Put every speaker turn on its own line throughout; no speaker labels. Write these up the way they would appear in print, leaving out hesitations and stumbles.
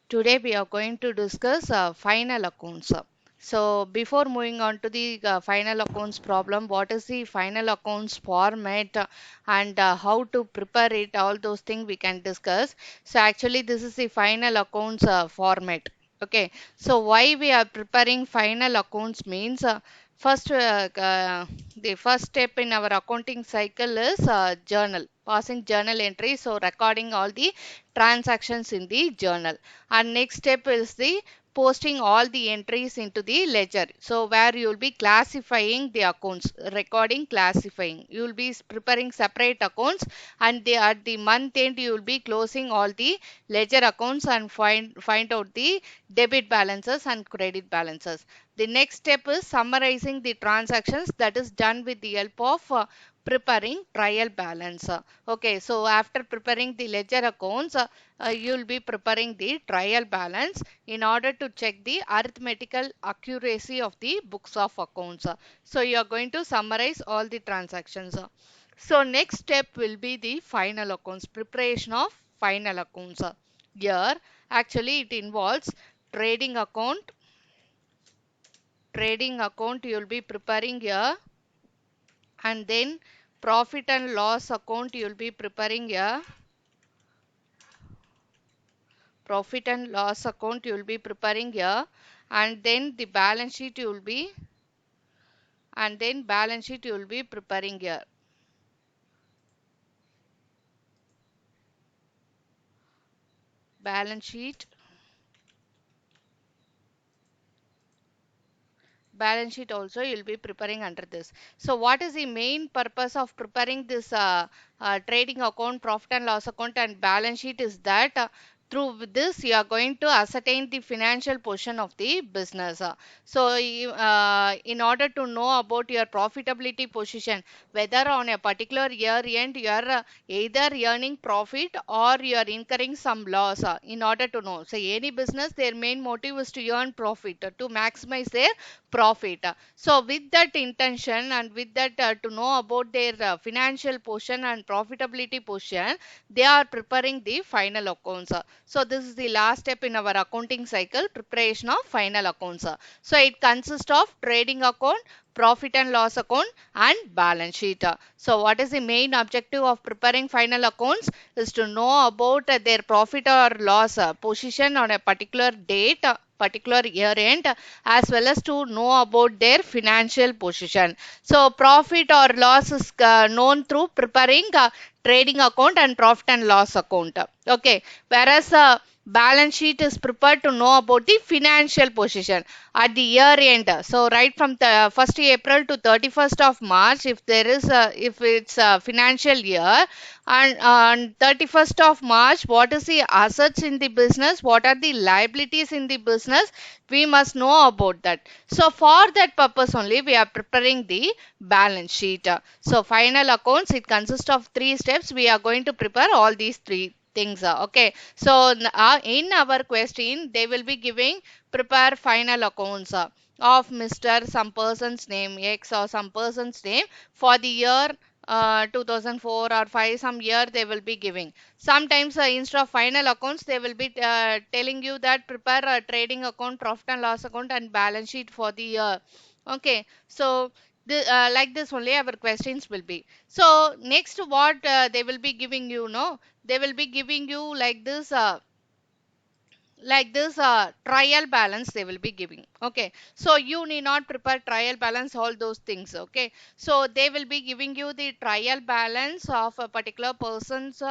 Today we are going to discuss final accounts. So before moving on to the final accounts problem, what is the final accounts format and how to prepare it, all those things we can discuss. So actually this is the final accounts format. Okay, so why we are preparing final accounts means first the first step in our accounting cycle is journal, passing journal entry. So recording all the transactions in the journal, and next step is the posting all the entries into the ledger, so where you will be classifying the accounts, recording, classifying, you will be preparing separate accounts, and at the month end you will be closing all the ledger accounts and find out the debit balances and credit balances. The next step is summarizing the transactions, that is done with the help of preparing trial balance. Okay, so after preparing the ledger accounts, you will be preparing the trial balance in order to check the arithmetical accuracy of the books of accounts. So you are going to summarize all the transactions. So next step will be the final accounts, preparation of final accounts. Here actually it involves trading account, you will be preparing here, and then profit and loss account you will be preparing here, profit and loss account you will be preparing here, and then the balance sheet you will be, preparing here. Balance sheet, also you'll be preparing under this. So what is the main purpose of preparing this trading account, profit and loss account and balance sheet is that through this you are going to ascertain the financial position of the business. So in order to know about your profitability position, whether on a particular year end you are either earning profit or you are incurring some loss, in order to know. So any business, their main motive is to earn profit, to maximize their profit. So with that intention and with that to know about their financial position and profitability position, they are preparing the final accounts. So this is the last step in our accounting cycle, preparation of final accounts. So it consists of trading account, profit and loss account and balance sheet. So what is the main objective of preparing final accounts is to know about their profit or loss position on a particular date, particular year end, as well as to know about their financial position. So profit or loss is known through preparing trading account and profit and loss account. Okay, whereas balance sheet is prepared to know about the financial position at the year end. So right from the 1st April to 31st of March, if there is if it's a financial year, and on 31st of March, what is the assets in the business, what are the liabilities in the business, we must know about that. So for that purpose only we are preparing the balance sheet. So final accounts, it consists of three steps. We are going to prepare all these three things. Okay, so in our question they will be giving prepare final accounts of Mr. some person's name X or some person's name for the year 2004 or 5, some year they will be giving. Sometimes instead of final accounts they will be telling you that prepare a trading account, profit and loss account and balance sheet for the year. Okay, so like this only our questions will be. So next what they will be giving you, no, they will be giving you like this trial balance they will be giving. Okay, so you need not prepare trial balance, all those things. Okay, so they will be giving you the trial balance of a particular person's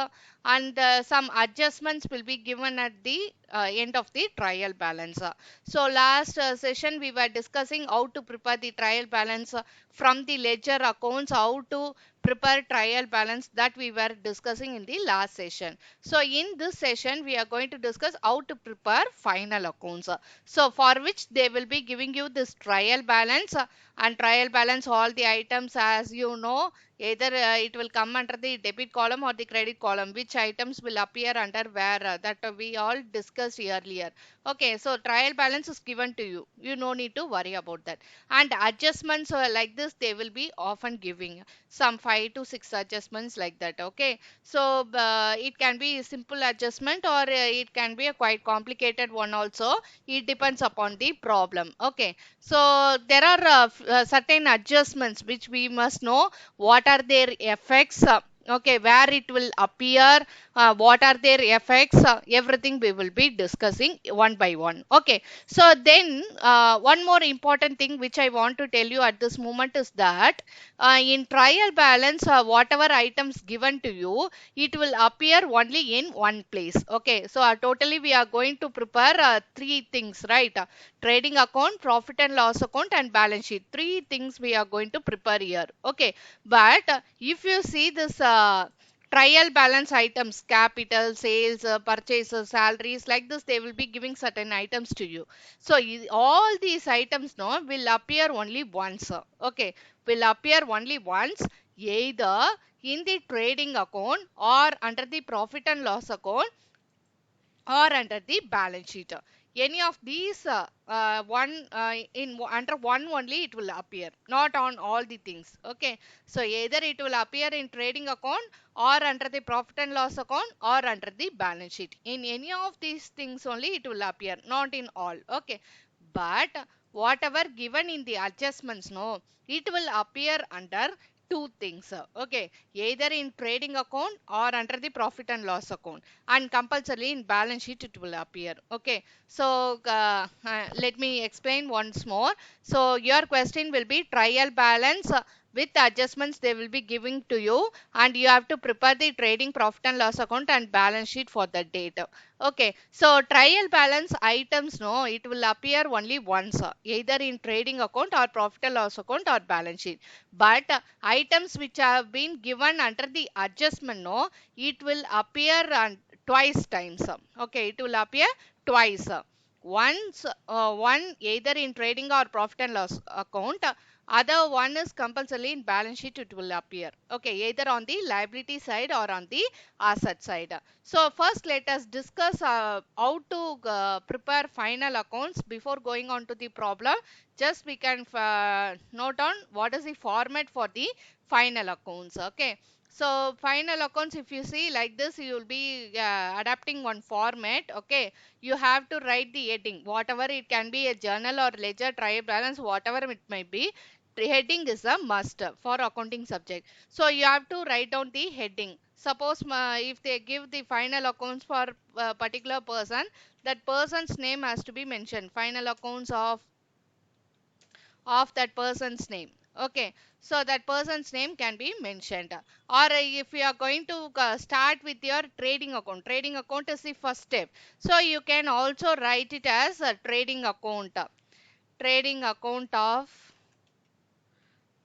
and some adjustments will be given at the end of the trial balance. So last session we were discussing how to prepare the trial balance from the ledger accounts, how to prepare trial balance, that we were discussing in the last session. So in this session we are going to discuss how to prepare final accounts. So for which they will be giving you this trial balance and trial balance all the items, as you know, Either it will come under the debit column or the credit column, which items will appear under where, that we all discussed earlier. Okay, so trial balance is given to you, you no need to worry about that. And adjustments like this, they will be often giving some 5 to 6 adjustments like that. Okay, so it can be simple adjustment, or it can be a quite complicated one also. It depends upon the problem. Okay, so there are certain adjustments which we must know what are their effects, okay, where it will appear, what are their effects, everything we will be discussing one by one. Okay, so then one more important thing which I want to tell you at this moment is that in trial balance, whatever items given to you, it will appear only in one place. Okay, so totally we are going to prepare three things, right? Trading account, profit and loss account, and balance sheet. Three things we are going to prepare here. Okay, but if you see this trial balance items, capital, sales, purchases, salaries, like this, they will be giving certain items to you. So all these items no will appear only once. Okay, will appear only once, either in the trading account or under the profit and loss account or under the balance sheet. Any of these one in under one only it will appear, not on all the things. Okay, so either it will appear in trading account or under the profit and loss account or under the balance sheet. In any of these things only it will appear, not in all. Okay, but whatever given in the adjustments no, it will appear under two things. Okay, either in trading account or under the profit and loss account, and compulsorily in balance sheet it will appear. Okay, so let me explain once more. So your question will be trial balance with adjustments they will be giving to you, and you have to prepare the trading profit and loss account and balance sheet for the date. Okay, so trial balance items no, it will appear only once, either in trading account or profit and loss account or balance sheet. But items which have been given under the adjustment no, it will appear twice times. Okay, it will appear twice. Once, one either in trading or profit and loss account, other one is compulsorily in balance sheet it will appear. Okay, either on the liability side or on the asset side. So first let us discuss how to prepare final accounts. Before going on to the problem, just we can note on what is the format for the final accounts. Okay, so final accounts, if you see like this, you will be adapting one format. Okay, you have to write the heading, whatever it can be, a journal or ledger, trial balance, whatever it might be. The heading is a must for accounting subject. So you have to write down the heading. Suppose if they give the final accounts for a particular person, that person's name has to be mentioned. Final accounts of that person's name. Okay, so that person's name can be mentioned. Or if you are going to start with your trading account is the first step, so you can also write it as a trading account. Trading account of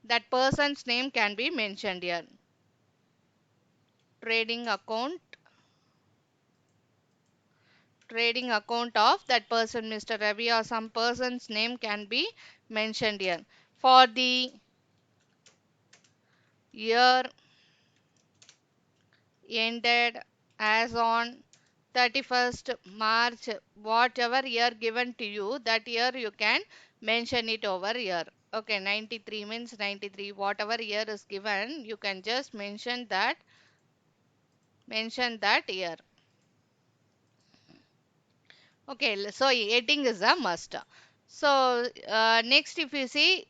that person's name can be mentioned here. Trading account, trading account of that person, Mr. Ravi, or some person's name can be mentioned here. For the year ended as on 31st March, whatever year given to you, that year you can mention it over here. Okay, 93 means 93, whatever year is given, you can just mention that year. Okay, so heading is a must. So next, if you see,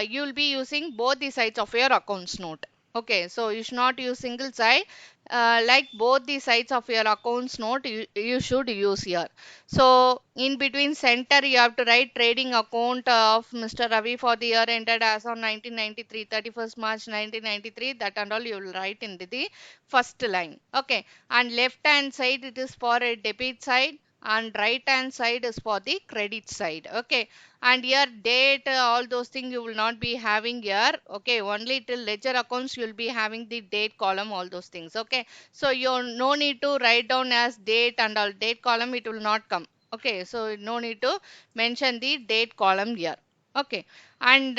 you will be using both the sides of your accounts note. Okay, so you should not use single side. Like both the sides of your accounts note, you should use here. So in between center, you have to write trading account of Mr. Ravi for the year ended as on 1993, 31st March 1993. That and all you will write in the first line. Okay, and left hand side it is for a debit side, and right hand side is for the credit side. Okay, and here date, all those things you will not be having here. Okay, only till ledger accounts you will be having the date column, all those things. Okay, so you no need to write down as date and all, date column it will not come. Okay, so no need to mention the date column here. Okay, and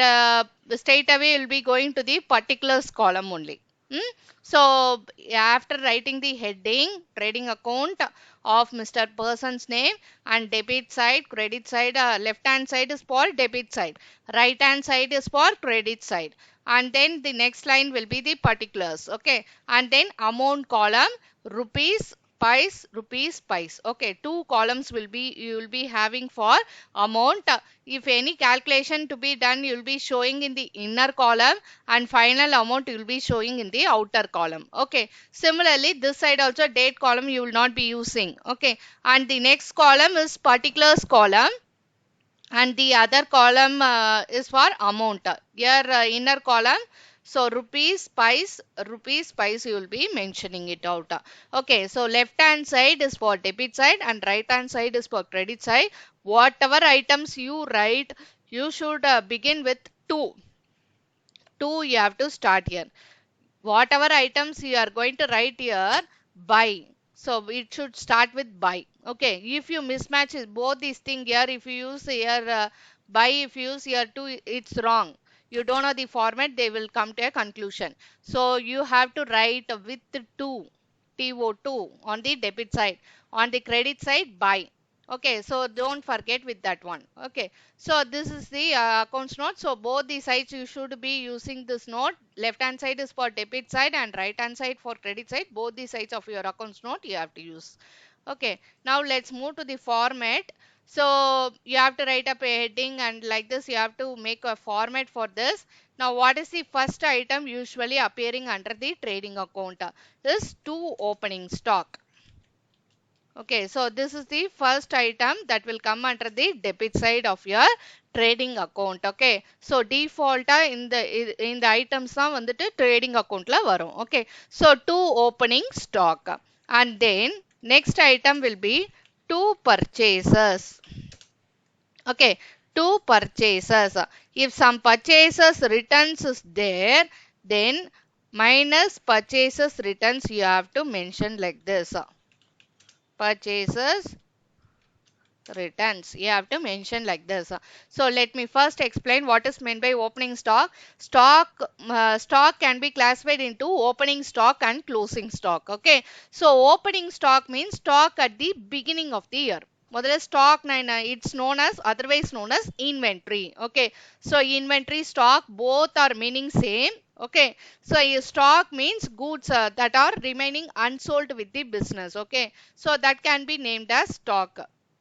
straight away you'll be going to the particulars column only. Hmm? So after writing the heading, trading account of Mr. Person's name, and debit side, credit side, left hand side is for debit side, right hand side is for credit side, and then the next line will be the particulars. Okay, and then amount column, rupees, pies. Okay, two columns will be, you will be having for amount. If any calculation to be done, you will be showing in the inner column, and final amount you will be showing in the outer column. Okay, similarly this side also date column you will not be using. Okay, and the next column is particulars column, and the other column is for amount. Here inner column, so rupees pies you will be mentioning it out. Okay, so left hand side is for debit side and right hand side is for credit side. Whatever items you write, you should begin with 2. 2 you have to start here. Whatever items you are going to write here, buy, so it should start with buy. Okay, if you mismatch both these things here, if you use here buy, if you use here two, it's wrong. You don't know the format, they will come to a conclusion. So you have to write with 2, TO2 on the debit side, on the credit side buy. Okay, so don't forget with that one. Okay, so this is the accounts note. So both the sides you should be using this note. Left hand side is for debit side and right hand side for credit side. Both the sides of your accounts note you have to use. Okay, now let's move to the format. So you have to write up a heading, and like this you have to make a format for this. Now what is the first item usually appearing under the trading account? This to opening stock. Okay, so this is the first item that will come under the debit side of your trading account. Okay, so default in the items தான் வந்துட்டு trading accountல வரும். Okay, so to opening stock, and then next item will be to purchases. Okay, to purchases. If some purchases returns is there, then minus purchases returns you have to mention like this. Purchases returns you have to mention like this. So let me first explain what is meant by opening stock. Stock can be classified into opening stock and closing stock. Okay, so opening stock means stock at the beginning of the year. முதல்ல stock it's known as, otherwise known as inventory. Okay, so inventory, stock, both are meaning same. Okay, so stock means goods that are remaining unsold with the business. Okay, so that can be named as stock.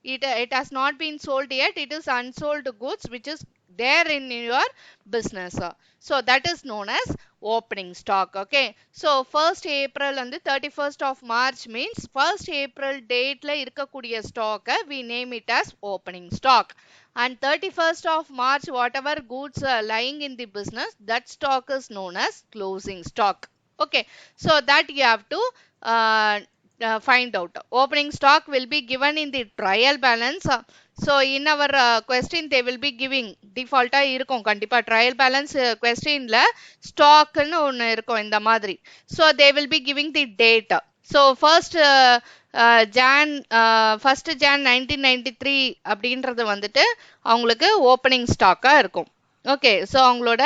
It has not been sold yet, it is unsold goods which is there in your business. So that is known as opening stock. Okay, so 1st April and the 31st of March means 1st April date la irukkakudiya stock we name it as opening stock, and 31st of March whatever goods are lying in the business, that stock is known as closing stock. Okay, so that you have to find out. Opening stock will be given in the trial balance. So in our question they will be giving default இருக்கும் கண்டிப்பா trial balance questionல stock னு ஒன்னு இருக்கும் இந்த மாதிரி. So they will be giving the date. So first Jan 1993 அப்படின்றது வந்துட்டு அவங்களுக்கு ஓப்பனிங் ஸ்டாக்கா இருக்கும். ஓகே, ஸோ அவங்களோட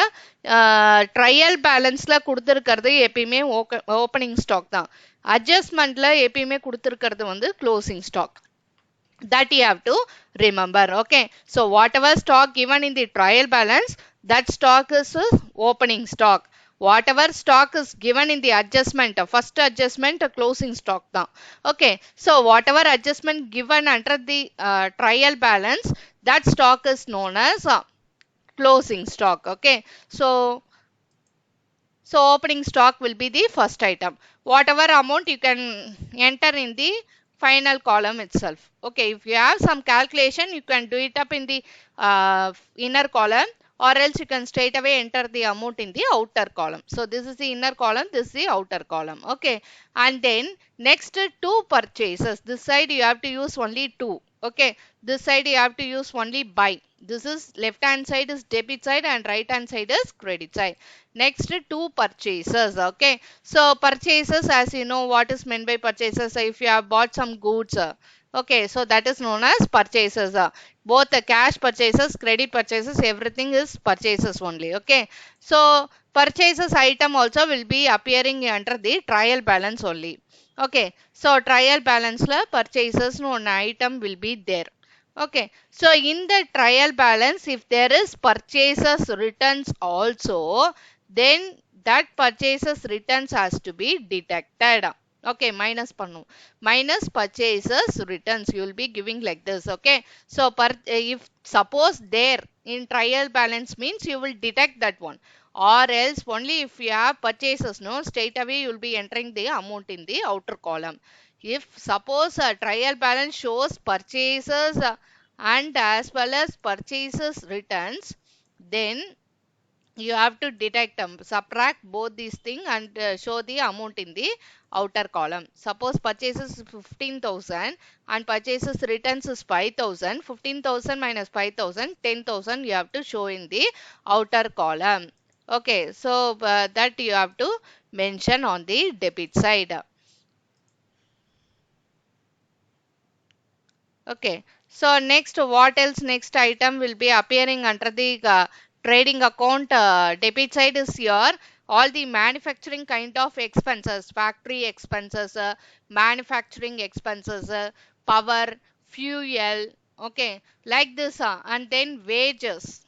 ட்ரையல் பேலன்ஸ்ல கொடுத்துருக்கிறது எப்பயுமே ஓப்பனிங் ஸ்டாக் தான். அட்ஜஸ்ட்மெண்ட்ல எப்பயுமே கொடுத்துருக்கிறது வந்து closing stock. That you have to remember. Okay, so whatever stock given in the trial balance, that stock is opening stock. Whatever stock is given in the adjustment, first adjustment closing stock da. Okay, so whatever adjustment given under the trial balance, that stock is known as closing stock. Okay, so opening stock will be the first item. Whatever amount you can enter in the final column itself. Okay, if you have some calculation you can do it up in the inner column, or else you can straight away enter the amount in the outer column. So this is the inner column, this is the outer column. Okay, And then next two purchases. This side you have to use only two. Okay. This side you have to use only buy. This is left hand side is debit side and right hand side is credit side. Next two purchases. Okay. So purchases, as you know what is meant by purchases. If you have bought some goods. Okay. So that is known as purchases. Both the cash purchases, credit purchases, everything is purchases only. Okay. So purchases item also will be appearing under the trial balance only. Okay. So trial balance la purchases no one item will be there. Okay. So in the trial balance, if there is purchases returns also, then that purchases returns has to be deducted. Okay, minus pannu. Minus purchases returns. You will be giving like this. Okay. So if suppose there in trial balance means you will deduct that one, or else only if you have purchases, no, straight away you will be entering the amount in the outer column. If suppose a trial balance shows purchases and as well as purchases returns, then you have to deduct subtract both these things and show the amount in the outer column. Suppose purchases is 15,000 and purchases returns is 5,000. 15,000 minus 5,000, 10,000 you have to show in the outer column. Okay, so that you have to mention on the debit side. Okay. So next, what else? Next item will be appearing under the trading account. Debit side is here. All the manufacturing kind of expenses, factory expenses, manufacturing expenses, power, fuel. Okay, like this, and then wages.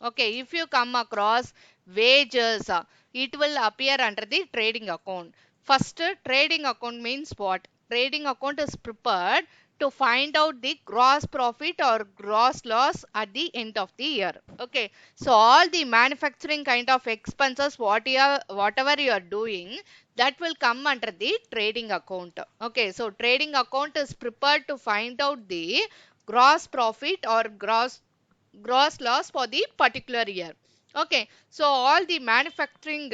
Okay, if you come across wages, it will appear under the trading account. First, trading account means what? Trading account is prepared to find out the gross profit or gross loss at the end of the year. Okay, so all the manufacturing kind of expenses, whatever you are doing, that will come under the trading account. Okay, so trading account is prepared to find out the gross profit or gross loss for the particular year. Okay, so all the manufacturing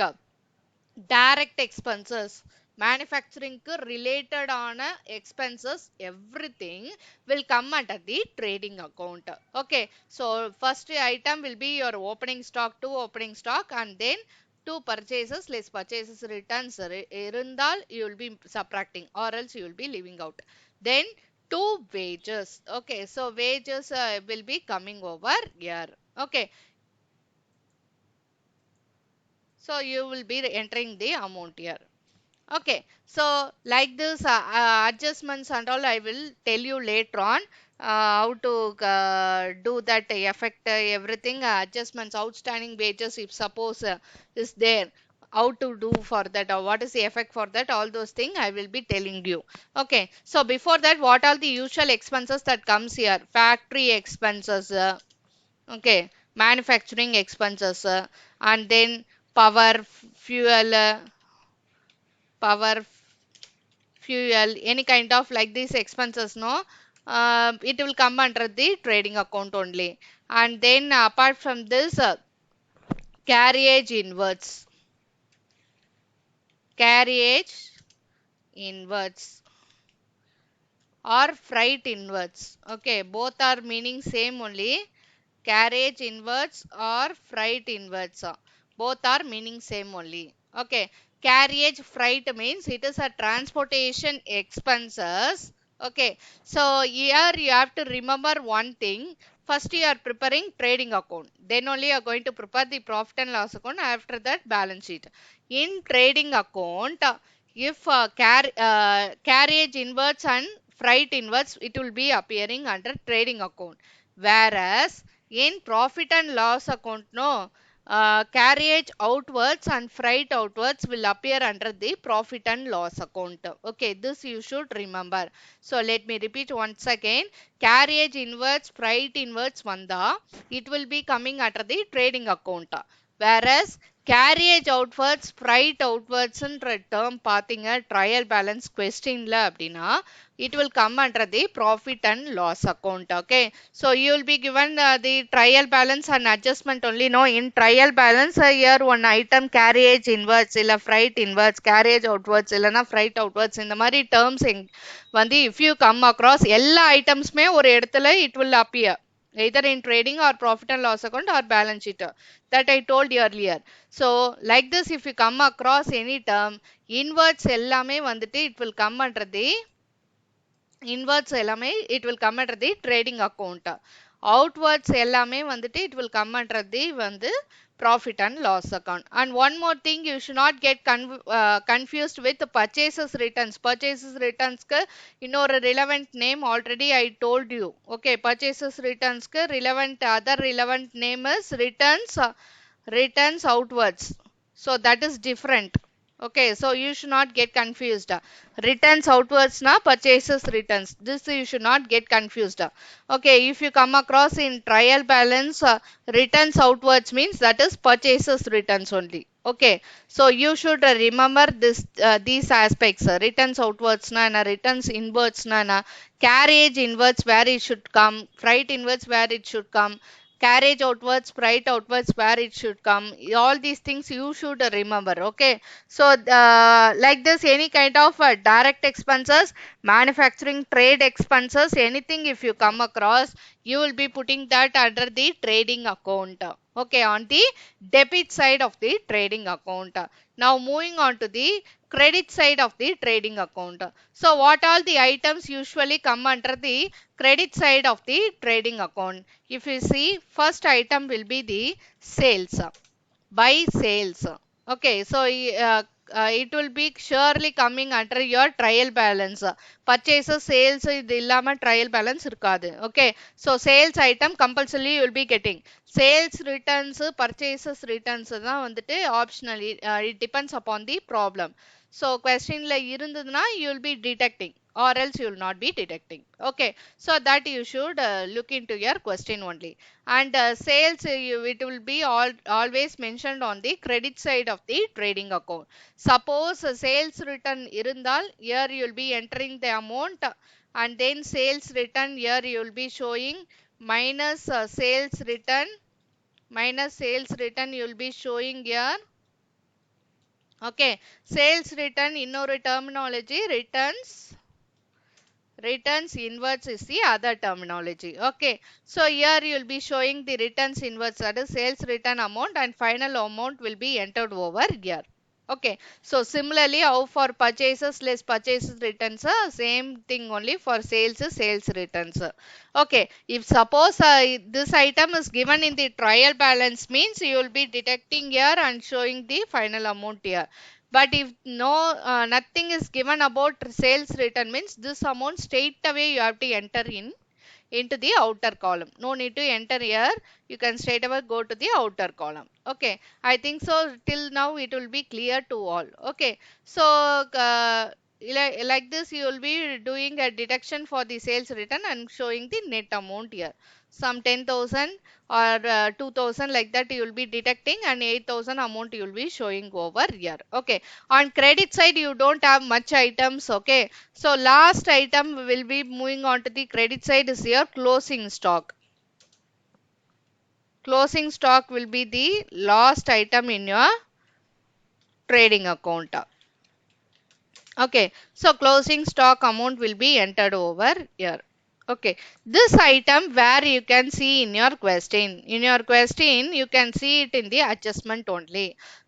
direct expenses, manufacturing related on expenses, everything will come under the trading account. Okay, so first item will be your opening stock, two opening stock, and then two purchases less purchases returns irundal you will be subtracting, or else you will be leaving out. Then two wages. Okay, so wages will be coming over here. Okay, so you will be entering the amount here. Okay, so like this adjustments and all I will tell you later on how to do that effect everything adjustments, outstanding wages if suppose is there, how to do for that or what is the effect for that, all those things I will be telling you. Okay, so before that, what are the usual expenses that comes here? Factory expenses, okay, manufacturing expenses, and then power, fuel, power, fuel, any kind of like these expenses, no, it will come under the trading account only. And then apart from this, carriage inwards, carriage inwards or freight inwards. Okay, both are meaning same only. Carriage inwards or freight inwards, both are meaning same only. Okay, carriage freight means it is a transportation expenses. Okay, so here you have to remember one thing. First you are preparing trading account, then only you are going to prepare the profit and loss account, after that balance sheet. In trading account, if carriage inwards and freight inwards, it will be appearing under trading account. Whereas in profit and loss account, no, carriage outwards and freight outwards will appear under the profit and loss account. Okay, this you should remember. So let me repeat once again. Carriage inwards, freight inwards vanda, it will be coming under the trading account. Whereas carriage outwards freight அவுட்வர்ட்ஸ்ன்ற term பார்த்தீங்க trial balance கொஸ்டின்ல அப்படின்னா it will come under the profit and loss account. Okay, so you will be given the trial balance and adjustment only. No, in trial balance here one item carriage inwards illa freight inwards, carriage outwards illana freight outwards, இந்த மாதிரி terms வந்து if you come across எல்லா ஐட்டம்ஸ்மே ஒரு இடத்துல it will appear either in trading or profit and loss account or balance sheet that I told you earlier. So like this, if you come across any term inwards எல்லாமே வந்துட்டு it will come under the inwards எல்லாமே it will come under the trading account. Outwards எல்லாமே வந்துட்டு it will come under the வந்து profit and loss account. And one more thing, you should not get confused with purchases returns. Purchases returns க்கு இன்னொரு relevant name already I told you. Okay, purchases returns க்கு relevant other relevant name is returns outwards. So that is different. Okay, so you should not get confused. Returns outwards na purchases returns, this you should not get confused. Okay, if you come across in trial balance returns outwards means that is purchases returns only. Okay, so you should remember this these aspects. Returns outwards na returns inwards na carriage inwards where it should come, freight inwards where it should come, carriage outwards, freight outwards where it should come. All these things you should remember. Okay, so like this any kind of direct expenses, manufacturing trade expenses, anything if you come across, you will be putting that under the trading account. Okay, on the debit side of the trading account. Now moving on to the credit side of the trading account. So what all the items usually come under the credit side of the trading account? If you see, first item will be the sales. By sales. Okay, so it will be surely coming under your trial balance. Purchases sales இது இல்லாம trial balance இருக்காது. Okay, so sales item compulsorily you will be getting. Sales returns, purchases returns தான் வந்துட்டு optional. It depends upon the problem. So questionல இருந்ததுன்னா you will be detecting or else you will not be detecting. Okay, so that you should look into your question only. And sales it will be always mentioned on the credit side of the trading account. Suppose sales return irundal, here you will be entering the amount, and then sales return here you will be showing minus sales return, you will be showing here. Okay, sales return இன்னொரு terminology, returns inwards is the other terminology. Okay, so here you will be showing the returns inwards, that is sales return amount, and final amount will be entered over here. Okay, so similarly how for purchases less purchases returns, same thing only for sales returns. Okay, if suppose this item is given in the trial balance means you will be deducting here and showing the final amount here. But if no nothing is given about sales return means this amount straight away you have to enter into the outer column. No need to enter here, you can straight away go to the outer column. Okay, I think so till now it will be clear to all. Okay, so like this you will be doing a deduction for the sales return and showing the net amount here. Some 10,000 or 2,000 like that you will be deducting, and 8,000 amount you will be showing over here. Okay, on credit side you don't have much items. Okay, so last item will be moving on to the credit side is here closing stock. Closing stock will be the last item in your trading account. Okay, so closing stock amount will be entered over here. Okay, this item where you can see in your question, you can see it in the adjustment only.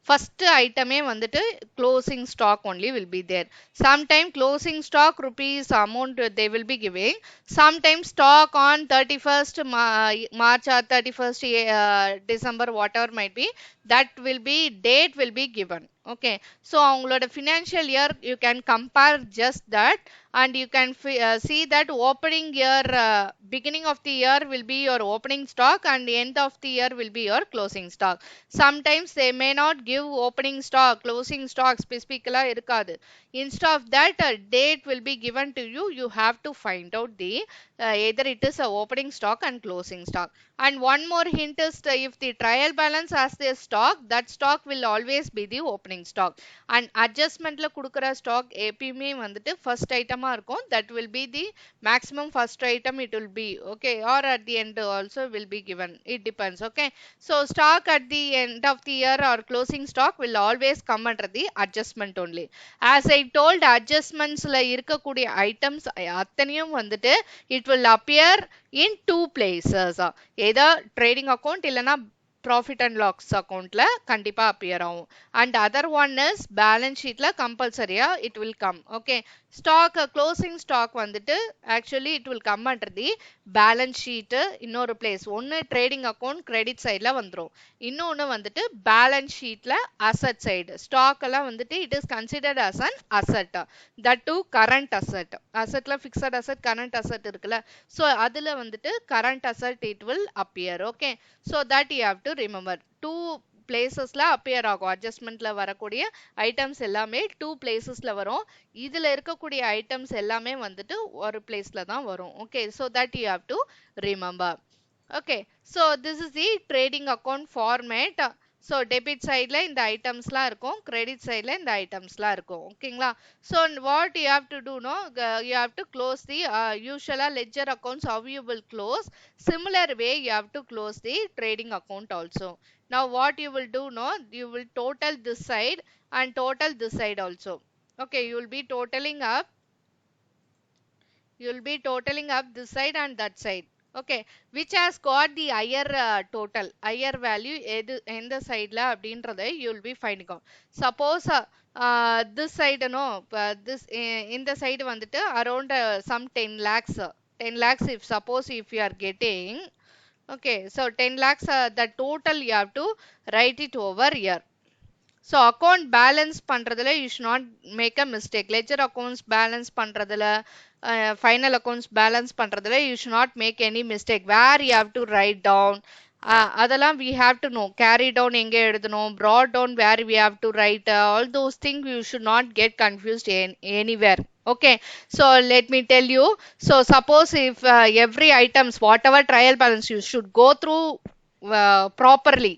First item வந்துட்டு closing stock only will be there. Sometime closing stock rupees amount they will be giving. Sometimes stock on 31st March or 31st December whatever might be, that will be date will be given. Okay, so அவங்களோட financial year you can compare just that, and you can see that opening year, beginning of the year will be your opening stock and end of the year will be your closing stock. Sometimes they may not give opening stock, closing stock specifically irukadu. Instead of that, a date will be given to you. You have to find out the either it is a opening stock and closing stock. And one more hint is if the trial balance has their stock, that stock will always be the opening stock. And adjustmentல கொடுக்கிற stock எப்பயுமே வந்துட்டு first item இருக்கும். That will be the maximum first item it will be. Okay, or at the end also will be given. It depends. Okay, so stock at the end of the year or closing stock will always come under the adjustment only. As I told, adjustmentsல இருக்கக்கூடிய items அத்தனையும் வந்துட்டு it will appear in two places. Either trading account இல்லனா profit and loss account la kandipa appear ஆகும். And other one is balance sheet la compulsory it will come. Okay, stock closing stock வந்துட்டு actually it will come under the balance sheet இன்னொரு place. ஒன்னு trading account credit side ல வந்துரும், இன்னொன்னு வந்துட்டு balance sheet ல asset side. stock எல்லாம் வந்துட்டு it is considered as an asset, that too current asset. asset ல fixed asset, current asset இருக்குல்ல, so அதுல வந்துட்டு current asset it will appear. Okay, so that you have to remember. Two places ல appear ஆகும். adjustmentல வரக்கூடிய items எல்லாமே two places ல வரும். இதுல இருக்கக்கூடிய items எல்லாமே வந்துட்டு ஒரு placeல தான் வரும். Okay, so that you have to remember. Okay, so this is the trading account format. So debit side la இந்த items la இருக்கும், credit side la இந்த items la இருக்கும். ஓகேங்களா? So what you have to do, no, you have to close the usual ledger accounts. How you will close? Similar way you have to close the trading account also. Now what you will do, no, you will total this side and total this side also. Okay, you will be totaling up this side and that side. Okay, which has got the higher total, higher value எது எந்த சைடுல அப்படின்றதை you will be finding out. Suppose this side, no, this இந்த side வந்துட்டு around some 10 lakhs, 10 lakhs if suppose if you are getting. Okay, so 10 lakhs the total you have to write it over here. So account balance பண்றதுல you should not make a mistake. Ledger accounts balance பண்றதுல final accounts balance பண்றதுல you should not make any mistake. Where you have to write down, அதெல்லாம் we have to know. Carry down எங்க எழுதணும், brought down where we have to write, all those things you should not get confused anywhere. Okay, so let me tell you. So suppose if every items whatever trial balance you should go through properly,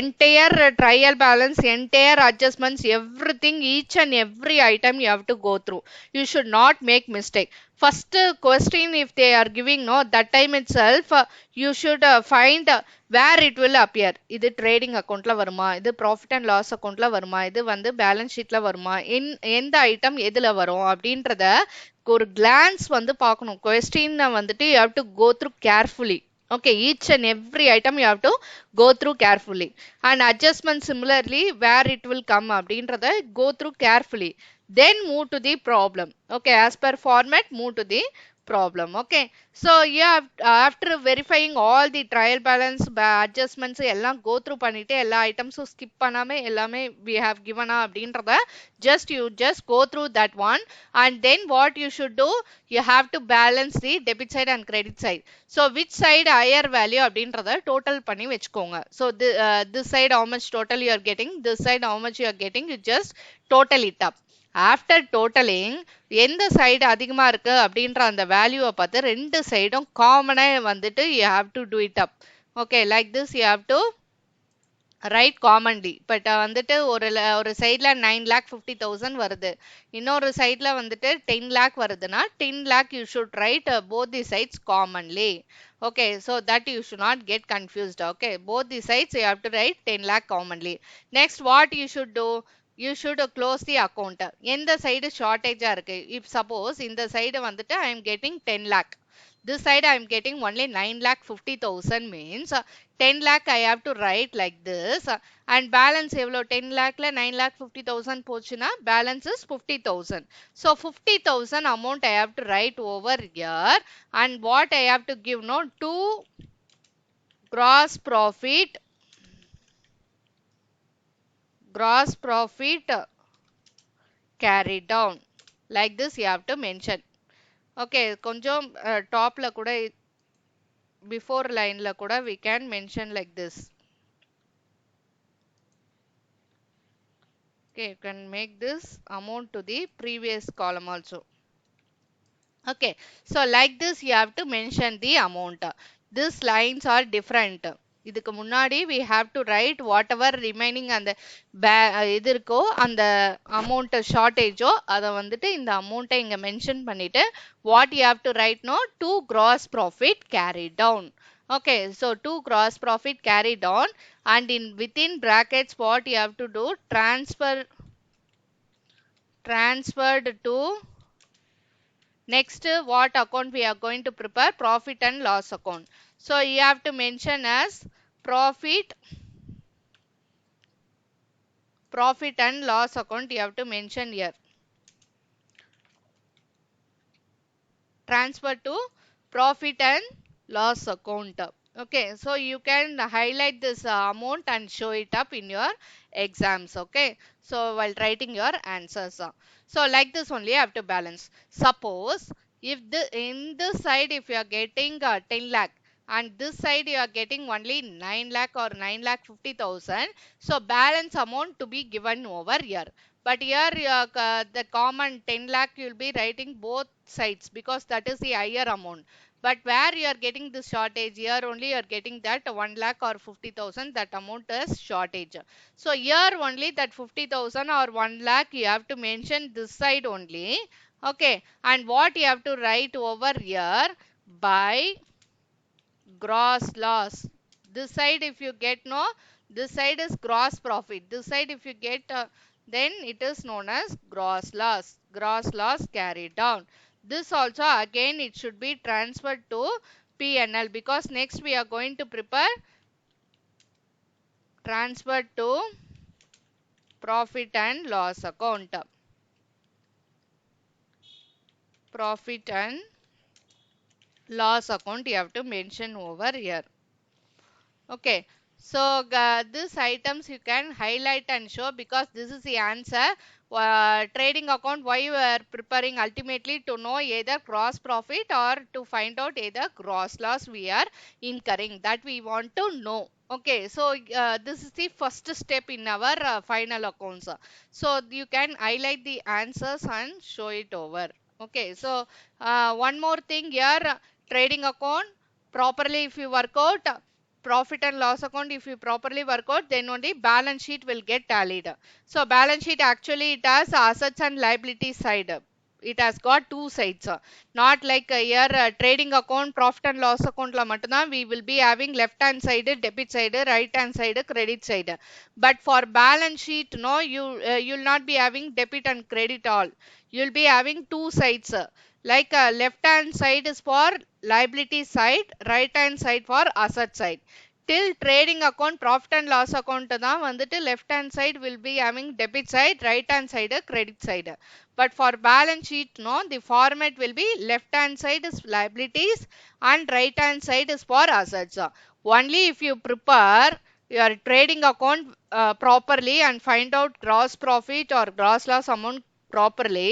entire trial balance, entire adjustments, everything, each and every item you have to go through. You should not make mistake. First question if they are giving, no, that time itself you should find where it will appear. இது trading account ல வருமா, இது profit and loss account ல வருமா, இது வந்து balance sheet ல வருமா, எந்த item எதுல வரும் அப்படின்றத ஒரு glance வந்து பார்க்கணும். question வந்துட்டு you have to go through carefully. Okay, each and every item you have to go through carefully. And adjustment similarly where it will come அப்படின்றத go through carefully. Then move to the problem. Okay, as per format move to the problem. Okay, so you have after verifying all the trial balance adjustments எல்லாம் go through பண்ணிட்டு எல்லா items skip பண்ணாம எல்லாமே we have given அப்படின்றத you just go through that one. And then what you should do, you have to balance the debit side and credit side. So which side higher value அப்படின்றத total பண்ணி வெச்சுக்கோங்க. So this side how much total you are getting, this side how much you are getting, you just total it up. After totaling எந்த side அதிகமா இருக்கு அப்படின்ற அந்த வேல்யூவை பார்த்து ரெண்டு சைடும் காமனா வந்துட்டு you have to do it up. Okay, like this you have to write commonly. But வந்துட்டு ஒரு சைடுல 9,50,000 வருது, இன்னொரு சைடுல வந்துட்டு 10 lakh வருதுன்னா 10 lakh you should write both the sides commonly. Okay, so that you should not get confused. Okay, both the sides you have to write 10 lakh commonly. Next what you should do, you should close the account. எந்த side ஷார்டேஜா இருக்கு, if suppose இந்த side வந்துட்டு I am getting 10 lakh, this side I am getting only 9,50,000 means 10 lakh I have to write like this. And balance எவ்வளோ, 10 lakhல 9,50,000 போச்சுன்னா balance is 50,000. So 50,000 amount I have to write over here. And what I have to give, no, to gross profit carried down. Like this you have to mention. Okay, கொஞ்சம் டாப்ல கூட before lineல கூட we can mention like this. Okay, you can make this amount to the previous column also. Okay, so like this you have to mention the amount. These lines are different. இதுக்கு முன்னாடி we have to write whatever remaining அந்த இது இருக்கோ அந்த amount shortage அதை வந்துட்டு இந்த amount இங்க mention பண்ணிட்டு what you have to write no to gross profit carried down. Okay, so to gross profit carried down, and in within brackets what you have to do, transferred to next what account we are going to prepare, profit and loss account. So you have to mention as profit and loss account, you have to mention here. Transfer to profit and loss account. Okay, so you can highlight this amount and show it up in your exams. Okay, so while writing your answers, so like this only you have to balance. Suppose if the in this side if you are getting 10 lakh and this side you are getting only 9 lakh or 9 lakh 50,000, so balance amount to be given over here. But here the common 10 lakh you will be writing both sides because that is the higher amount. But where you are getting the shortage, here only you are getting that 1 lakh or 50,000, that amount is shortage. So here only that 50,000 or 1 lakh you have to mention this side only. Okay, and what you have to write over here, by gross loss. This side if you get no, this side is gross profit. This side if you get then it is known as gross loss. Gross loss carried down. This also again it should be transferred to P&L because next we are going to prepare transfer to profit and loss account. Profit and loss account you have to mention over here. Okay, so these items you can highlight and show because this is the answer. Trading account, why you are preparing ultimately to know either gross profit or to find out either gross loss we are incurring, that we want to know. Okay, so this is the first step in our final accounts. So you can highlight the answers and show it over. Okay, so one more thing here, trading account properly if you work out, profit and loss account if you properly work out, then only balance sheet will get tallied. So balance sheet actually it has assets and liability side. It has got two sides, not like here trading account profit and loss account la mattum we will be having left hand side debit side, right hand side credit side. But for balance sheet no, you'll not be having debit and credit all. You'll be having two sides, like left hand side is for liability side, right hand side for asset side. Till trading account profit and loss account தான் வந்துட்டு left hand side will be having debit side, right hand side credit side. But for balance sheet no, the format will be left hand side is liabilities and right hand side is for assets. Only if you prepare your trading account properly and find out gross profit or gross loss amount properly,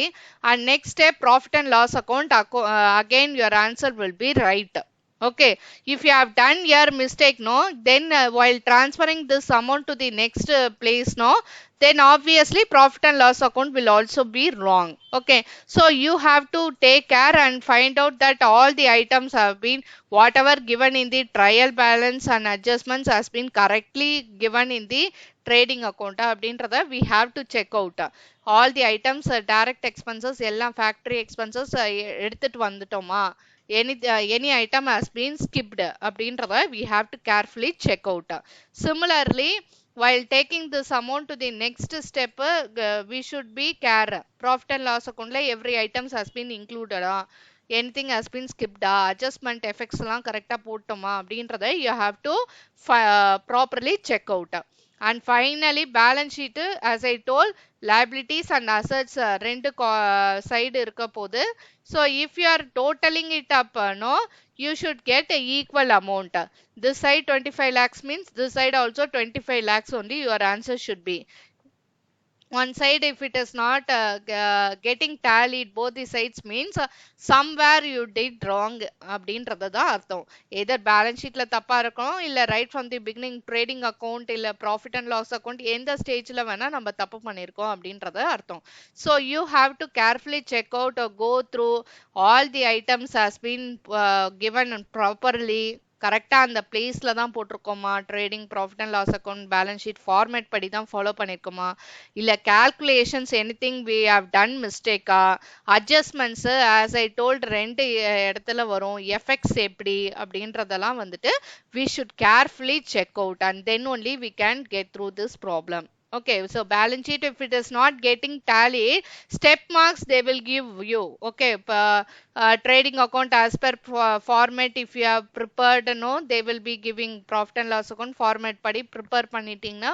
and next step profit and loss account again your answer will be right. Okay, if you have done your mistake no, then while transferring this amount to the next place no, then obviously profit and loss account will also be wrong. Okay, so you have to take care and find out that all the items have been whatever given in the trial balance and adjustments has been correctly given in the trading account அப்படின்றத we have to check out. All the items direct expenses எல்லாம் factory expenses எடுத்துட்டு வந்துட்டோமா, any item has been skipped அப்படின்றத we have to carefully check out. Similarly, while taking this amount to the next step, we should be care profit and loss account la every items has been included, anything has been skipped, adjustment effects எல்லாம் கரெக்டா போட்டோமா அப்படின்றத you have to properly check out. And finally balance sheet, as I told, liabilities and assets ரெண்டு side இருக்க போது. So if you are totaling it up no, you should get a equal amount. This side 25 lakhs means this side also 25 lakhs only your answer should be. one side if it is not getting tallied, both the sides means somewhere you did wrong அப்படின்றது தான் அர்த்தம். either balance sheetல தப்பா இருக்கணும், இல்ல right from the beginning trading account இல்ல profit and loss account எந்த ஸ்டேஜ்ல வேணா நம்ம தப்பு பண்ணிருக்கோம் அப்படின்றது அர்த்தம். so you have to carefully check out or go through all the items has been given properly. கரெக்டா அந்த பிளேஸ்ல தான் போட்டிருக்கோமா, trading profit and loss account balance sheet format படி தான் ஃபாலோ பண்ணிருக்கோமா, இல்ல calculations anything we have done மிஸ்டேக்கா, அட்ஜஸ்ட்மெண்ட்ஸ் as I told ரெண்டு இடத்துல வரும், எஃபெக்ட்ஸ் எப்படி அப்படின்றதெல்லாம் வந்துட்டு we should carefully check out and then only we can get through this problem. Okay, so balance sheet if it is not getting tallied, step marks they will give you. Okay, trading account as per format if you have prepared, no, they will be giving profit and loss account format padi prepare பண்ணிட்டீங்கன்னா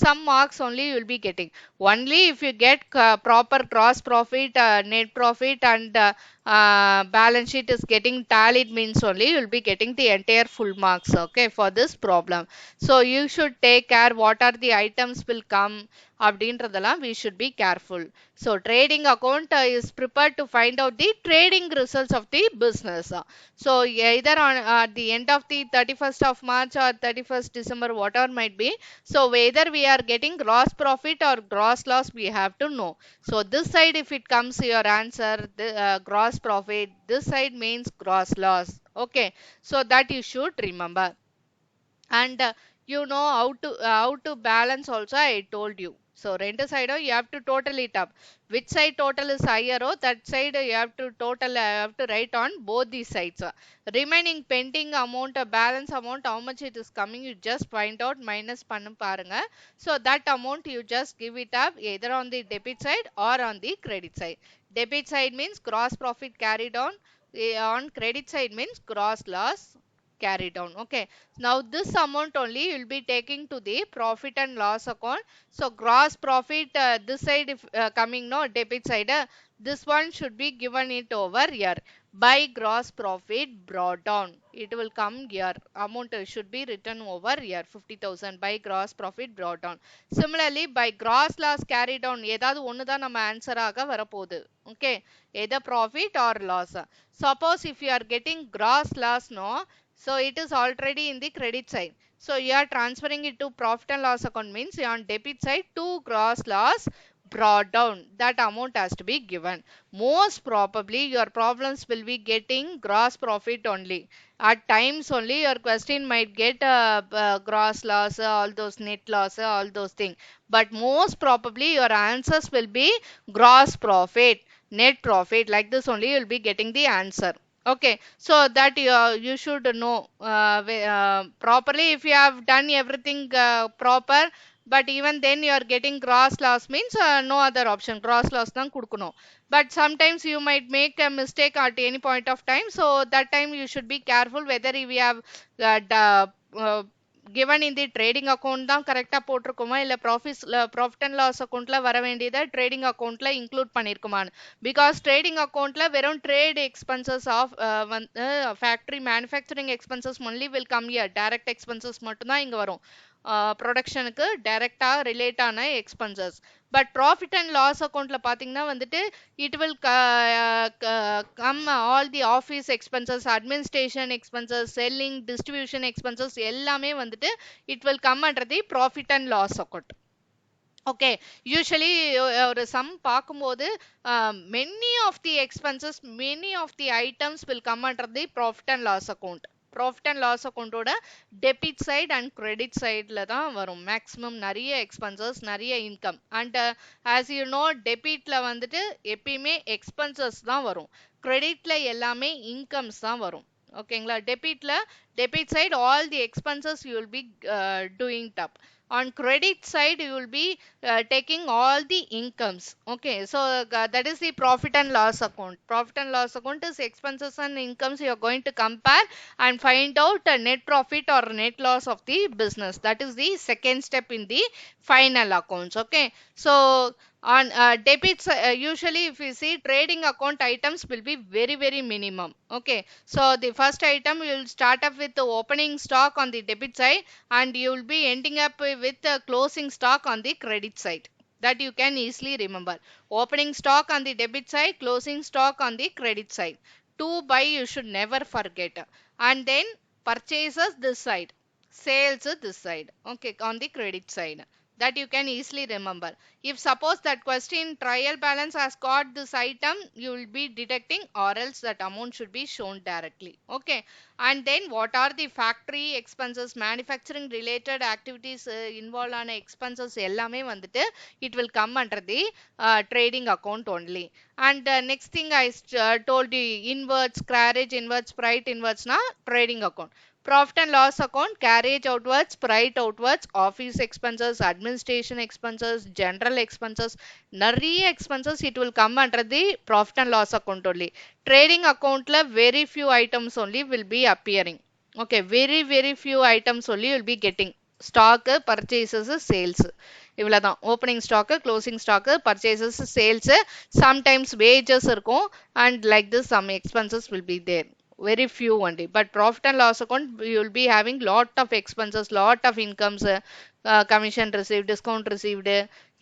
some marks only you will be getting. Only if you get proper gross profit, net profit and balance sheet is getting tallied means only you will be getting the entire full marks, okay, for this problem. So you should take care what are the items will come அப்படின்றதெல்லாம் we should be careful. So trading account is prepared to find out the trading results of the business. So either on at the end of the 31st of March or 31st December, whatever might be, so whether we are getting gross profit or gross loss we have to know. So this side if it comes your answer the gross profit, this side means gross loss. Okay, so that you should remember. And you know how to balance also I told you. So ரெண்டு சைடும் you have to total it up. Which side total is higher, oh, that side you have to total, have to write on both these sides. Remaining pending amount, balance amount, how much it is coming, you just find out minus பண்ணு பாருங்க. So that amount you just give it up either on the debit side or on the credit side. Debit side means gross profit carried on, on credit side means gross loss carry down. Okay, now this amount only you will be taking to the profit and loss account. So gross profit this side if coming, no, debit side, this one should be given it over here. By gross profit brought down, it will come here, amount should be written over here 50,000 by gross profit brought down. Similarly by gross loss carry down ஏதாவது ஒன்னு தான் நம்ம answer ஆக வரப்போகுது. Okay, either profit or loss. Suppose if you are getting gross loss, no, so it is already in the credit side. So you are transferring it to profit and loss account means on debit side to gross loss brought down, that amount has to be given. Most probably your problems will be getting gross profit only. At times only your question might get gross loss, all those net loss, all those things. But most probably your answers will be gross profit, net profit, like this only you will be getting the answer. Okay, so that you should know properly. If you have done everything proper, but even then you are getting gross loss means no other option, gross loss தான் கொடுக்கணும். But sometimes you might make a mistake at any point of time, so that time you should be careful whether we have given in the trading account தான் கரெக்டா போட்டிருக்குமா, இல்ல profit and loss accountல வர வேண்டியதை trading accountல include பண்ணிருக்குமான்னு. Because trading accountல வெறும் trade expenses of factory manufacturing expenses only will come here, direct expenses மட்டும் தான் இங்க வரும், ப்ரொடக்ஷனுக்கு டைரக்டா ரிலேட் ஆன expenses. But profit and loss அக்கௌண்ட்ல பாத்தீங்கன்னா வந்துட்டு it will come all the office expenses, administration expenses, selling, distribution expenses எல்லாமே வந்துட்டு it will come under the profit and loss account. Okay, usually ஒரு சம் பார்க்கும்போது many of the expenses, many of the items will come under the profit and loss account. Profit and loss அக்கௌண்டோட debit side and credit சைடில் தான் வரும் maximum நிறைய expenses, நிறைய income. And as you know டெபிட்ல வந்துட்டு எப்பயுமே எக்ஸ்பென்சஸ் தான் வரும், கிரெடிட்ல எல்லாமே இன்கம்ஸ் தான் வரும். ஓகேங்களா, debit side all the expenses you will be doing up. On credit side you will be taking all the incomes. Okay, so that is the profit and loss account. Profit and loss account is expenses and incomes you are going to compare and find out net profit or net loss of the business. That is the second step in the final accounts. Okay, so on debits usually if you see trading account items will be very minimum. Okay, so the first item you will start up with the opening stock on the debit side and you will be ending up with the closing stock on the credit side. that you can easily remember. Opening stock on the debit side, closing stock on the credit side. To buy you should never forget. And then purchases this side, sales this side, okay, on the credit side, that you can easily remember. If suppose that question trial balance has got this item, you will be deducting, or else that amount should be shown directly, okay. And then what are the factory expenses, manufacturing related activities involved on expenses ellame vandittu it will come under the trading account only. And next thing told you, inwards carriage inwards freight inwards na trading account. Profit and loss account, carriage outwards, freight outwards, office expenses, administration expenses, general expenses, நிறைய expenses it will come under the profit and loss account only. Trading account la very few items only will be appearing. Okay, very few items only you will be getting. Stock, purchases, sales. இவ்வளவுதான். Opening stock, closing stock, purchases, sales, sometimes wages இருக்கும், and like this some expenses will be there. Very few only. But profit and loss account you will be having lot of expenses, lot of incomes, commission received, discount received,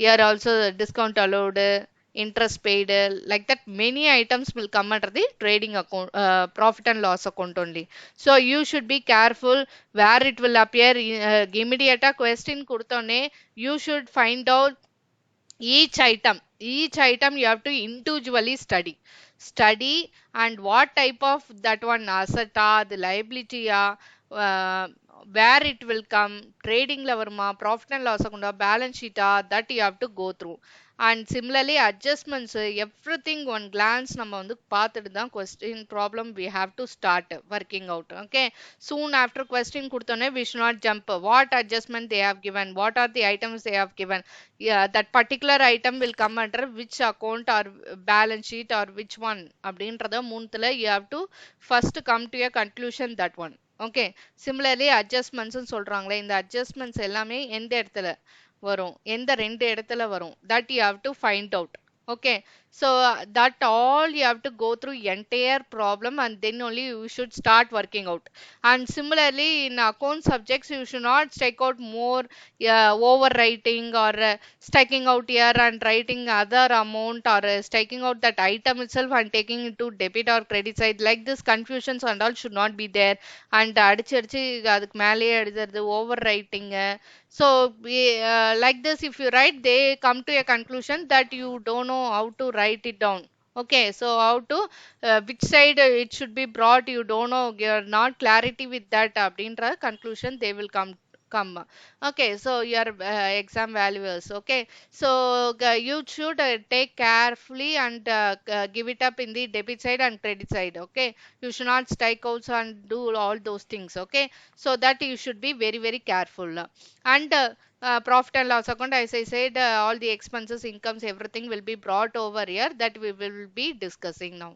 here also discount allowed, interest paid, like that many items will come under the trading account, profit and loss account only. So you should be careful where it will appear. Immediate question கொடுத்தோனே you should find out each item you have to individually study, and what type of that one asset the liability uh, where it will come, trading la varuma, profit and loss account, balance sheet that you have to go through. And similarly adjustments, everything one glance நம்ம வந்து பார்த்துட்டு தான் question problem we have to start working out, okay. Soon after question கொடுத்தோனே we should not jump. What adjustment they have given, what are the items they have given, yeah, that particular item will come under which account or balance sheet or which one அப்படின்றத மூணுத்துல you have to first come to a conclusion that one, okay. Similarly adjustments ன்னு சொல்றாங்களே, இந்த adjustments எல்லாமே எந்த இடத்துல வரும், எந்த ரெண்டு இடத்துல வரும், that you have to find out, okay. So that all you have to go through entire problem, and then only you should start working out. And similarly in account subjects you should not take out more overwriting, or taking out here and writing other amount, or taking out that item itself and taking it to debit or credit side, like this confusions and all should not be there. And அடிச்சு அடிச்சு அதுக்கு மேலேயே எழுதுறது overwriting. So like this if you write, they come to a conclusion that you don't know how to write it down, okay. So how to which side it should be brought, you don't know, you're not clarity with that அப்படின்ற conclusion they will come. Okay, so your exam values, okay. So you should take carefully and give it up in the debit side and credit side, okay. You should not strike outs and do all those things, okay. So that you should be very careful. And profit and loss account, as I said, all the expenses, incomes, everything will be brought over here, that we will be discussing now.